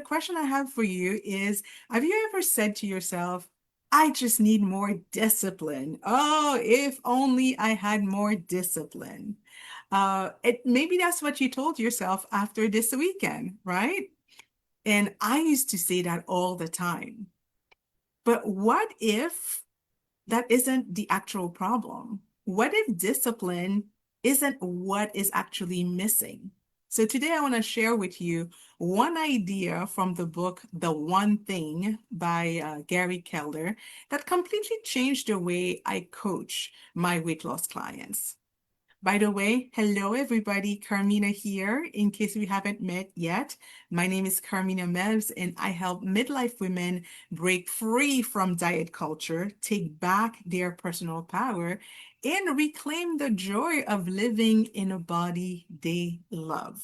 question I have for you is, have you ever said to yourself, I just need more discipline. Oh, if only I had more discipline. Maybe that's what you told yourself after this weekend, right? And I used to say that all the time. But what if that isn't the actual problem? What if discipline isn't what is actually missing? So today I want to share with you one idea from the book, The One Thing by Gary Keller, that completely changed the way I coach my weight loss clients. By the way, hello everybody, Carmina here. In case we haven't met yet, my name is Carmina Mevs, and I help midlife women break free from diet culture, take back their personal power, and reclaim the joy of living in a body they love.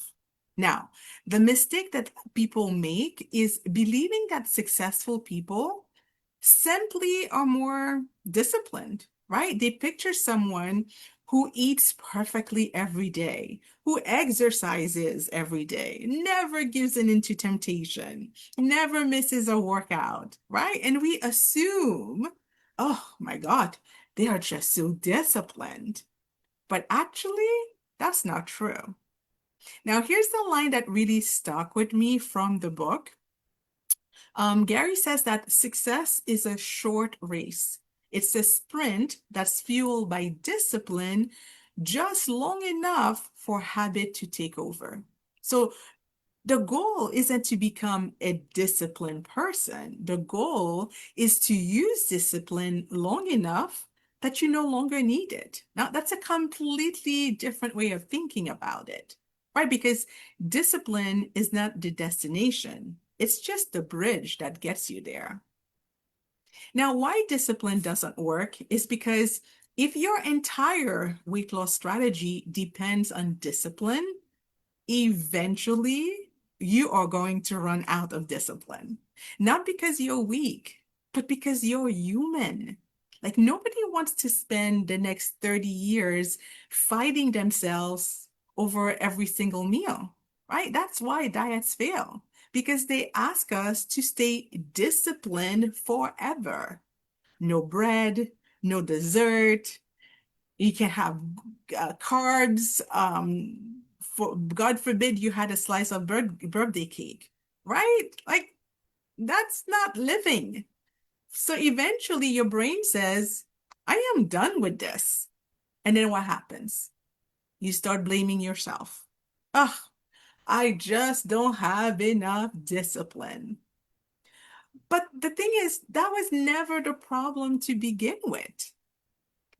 Now, the mistake that people make is believing that successful people simply are more disciplined, right? They picture someone who eats perfectly every day, who exercises every day, never gives in into temptation, never misses a workout, right? And we assume, oh my God, they are just so disciplined. But actually, that's not true. Now, here's the line that really stuck with me from the book. Gary says that success is a short race. It's a sprint that's fueled by discipline just long enough for habit to take over. So the goal isn't to become a disciplined person. The goal is to use discipline long enough that you no longer need it. Now, that's a completely different way of thinking about it, right? Because discipline is not the destination, it's just the bridge that gets you there. Now, why discipline doesn't work is because if your entire weight loss strategy depends on discipline, eventually you are going to run out of discipline. Not because you're weak, but because you're human. Like nobody wants to spend the next 30 years fighting themselves over every single meal, right? That's why diets fail, because they ask us to stay disciplined forever. No bread, no dessert, you can have carbs. For God forbid you had a slice of birthday cake, right? Like that's not living. So eventually your brain says, I am done with this. And then what happens? You start blaming yourself. Ugh, I just don't have enough discipline. But the thing is, that was never the problem to begin with.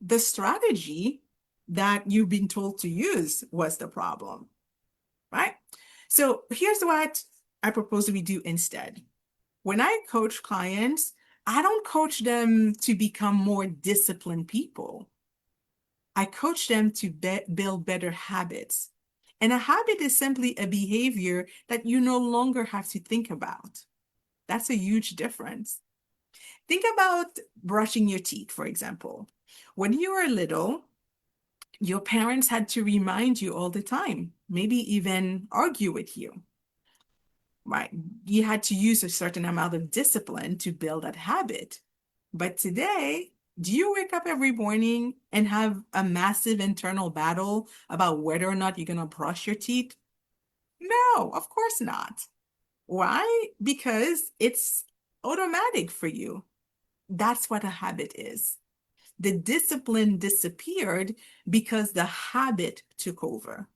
The strategy that you've been told to use was the problem, right? So here's what I propose we do instead. When I coach clients, I don't coach them to become more disciplined people. I coach them to build better habits. And a habit is simply a behavior that you no longer have to think about. That's a huge difference. Think about brushing your teeth, for example. When you were little, your parents had to remind you all the time, maybe even argue with you, right? You had to use a certain amount of discipline to build that habit. But today, do you wake up every morning and have a massive internal battle about whether or not you're going to brush your teeth? No, of course not. Why? Because it's automatic for you. That's what a habit is. The discipline disappeared because the habit took over.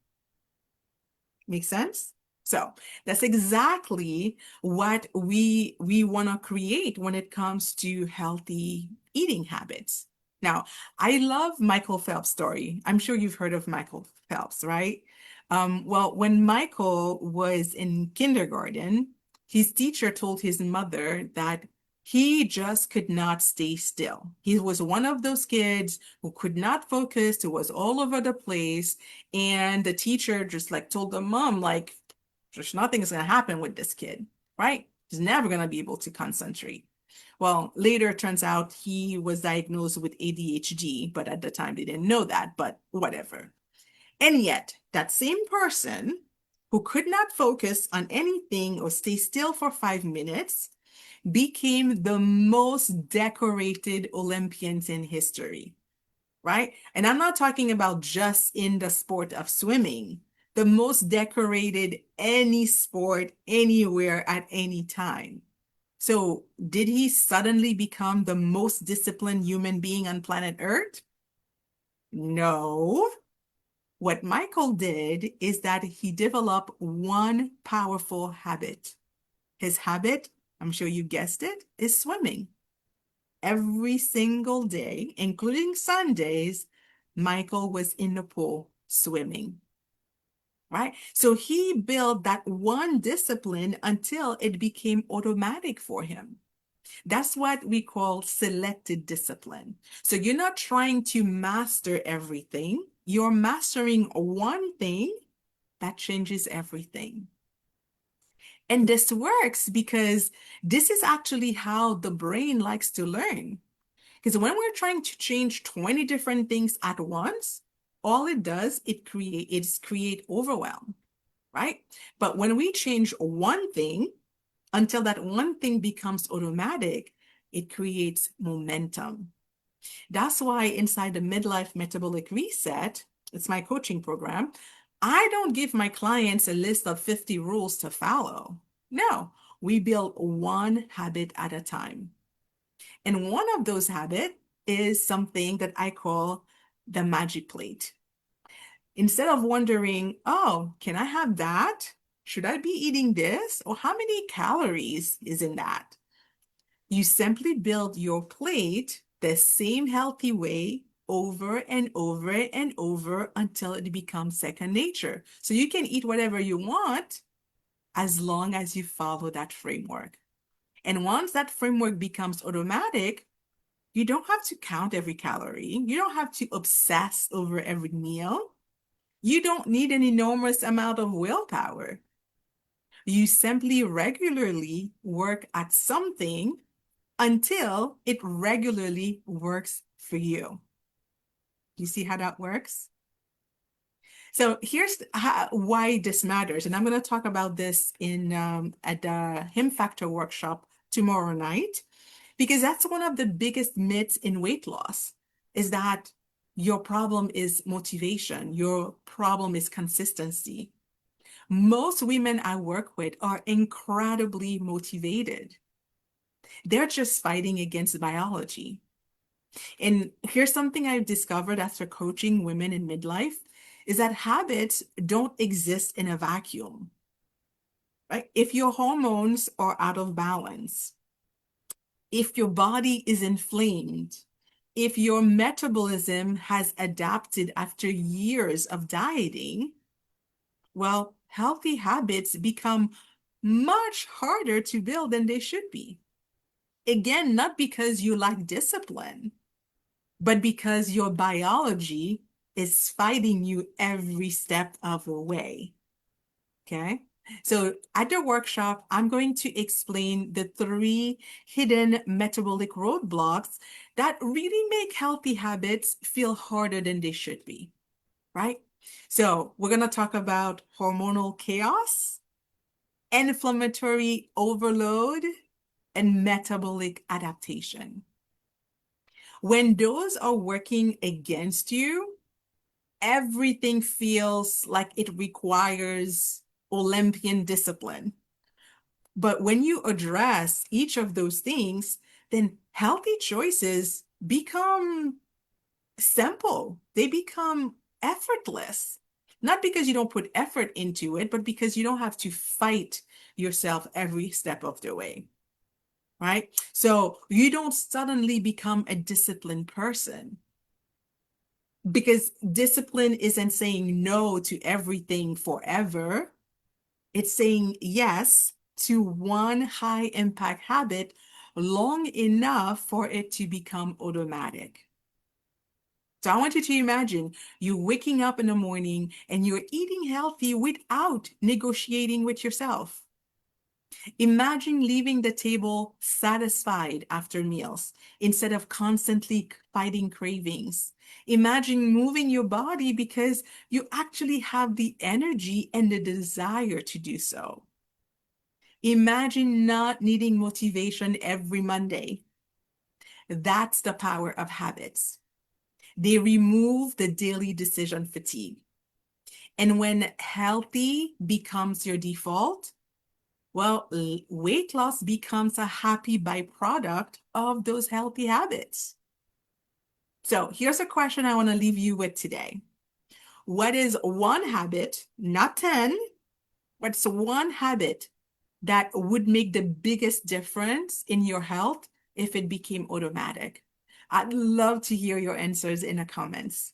Make sense? So that's exactly what we want to create when it comes to healthy eating habits. Now, I love Michael Phelps' story. I'm sure you've heard of Michael Phelps, right? Well, when Michael was in kindergarten, his teacher told his mother that he just could not stay still. He was one of those kids who could not focus, who was all over the place. And the teacher just like told the mom, like, there's nothing is going to happen with this kid, right? He's never going to be able to concentrate. Well, later it turns out he was diagnosed with ADHD, but at the time they didn't know that, but whatever. And yet, that same person who could not focus on anything or stay still for 5 minutes, became the most decorated Olympians in history, right? And I'm not talking about just in the sport of swimming, the most decorated any sport, anywhere, at any time. So, did he suddenly become the most disciplined human being on planet Earth? No. What Michael did is that he developed one powerful habit. His habit, I'm sure you guessed it, is swimming. Every single day, including Sundays, Michael was in the pool swimming, right? So he built that one discipline until it became automatic for him. That's what we call selected discipline. So you're not trying to master everything, you're mastering one thing that changes everything. And this works because this is actually how the brain likes to learn. Because when we're trying to change 20 different things at once, all it does, it's create overwhelm, right? But when we change one thing until that one thing becomes automatic, it creates momentum. That's why inside the midlife metabolic reset, it's my coaching program, I don't give my clients a list of 50 rules to follow. No, we build one habit at a time. And one of those habits is something that I call the magic plate. Instead of wondering, oh, can I have that? Should I be eating this? Or how many calories is in that? You simply build your plate the same healthy way over and over and over until it becomes second nature. So you can eat whatever you want as long as you follow that framework. And once that framework becomes automatic, you don't have to count every calorie. You don't have to obsess over every meal. You don't need an enormous amount of willpower. You simply regularly work at something until it regularly works for you. Do you see how that works? So here's why this matters. And I'm going to talk about this in at the H.I.M Factor workshop tomorrow night, because that's one of the biggest myths in weight loss is that your problem is motivation. Your problem is consistency. Most women I work with are incredibly motivated. They're just fighting against biology. And here's something I've discovered after coaching women in midlife is that habits don't exist in a vacuum, right? If your hormones are out of balance, if your body is inflamed, if your metabolism has adapted after years of dieting, well, healthy habits become much harder to build than they should be. Again, not because you lack discipline, but because your biology is fighting you every step of the way. Okay. So at the workshop, I'm going to explain the 3 hidden metabolic roadblocks that really make healthy habits feel harder than they should be, right? So we're going to talk about hormonal chaos, inflammatory overload, and metabolic adaptation. When those are working against you, everything feels like it requires Olympian discipline. But when you address each of those things, then healthy choices become simple. They become effortless. Not because you don't put effort into it, but because you don't have to fight yourself every step of the way, right? So you don't suddenly become a disciplined person. Because discipline isn't saying no to everything forever. It's saying yes to one high impact habit long enough for it to become automatic. So I want you to imagine you waking up in the morning and you're eating healthy without negotiating with yourself. Imagine leaving the table satisfied after meals instead of constantly fighting cravings. Imagine moving your body because you actually have the energy and the desire to do so. Imagine not needing motivation every Monday. That's the power of habits. They remove the daily decision fatigue. And when healthy becomes your default, well, weight loss becomes a happy byproduct of those healthy habits. So here's a question I want to leave you with today. What is one habit, not 10, what's one habit that would make the biggest difference in your health if it became automatic? I'd love to hear your answers in the comments.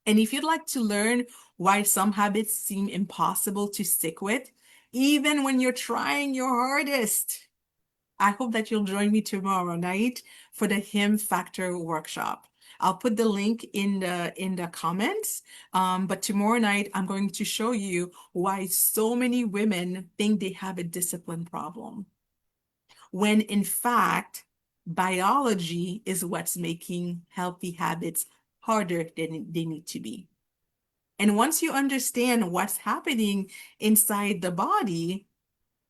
And if you'd like to learn why some habits seem impossible to stick with, even when you're trying your hardest, I hope that you'll join me tomorrow night for the H.I.M Factor workshop. I'll put the link in the comments. But tomorrow night, I'm going to show you why so many women think they have a discipline problem, when in fact, biology is what's making healthy habits harder than they need to be. And once you understand what's happening inside the body,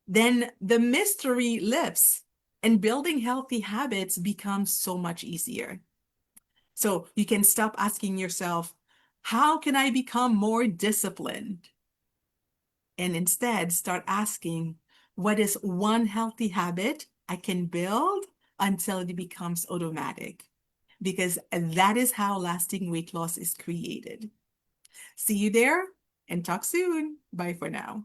then the mystery lifts and building healthy habits becomes so much easier. So you can stop asking yourself, how can I become more disciplined? And instead start asking, what is one healthy habit I can build until it becomes automatic? Because that is how lasting weight loss is created. See you there and talk soon. Bye for now.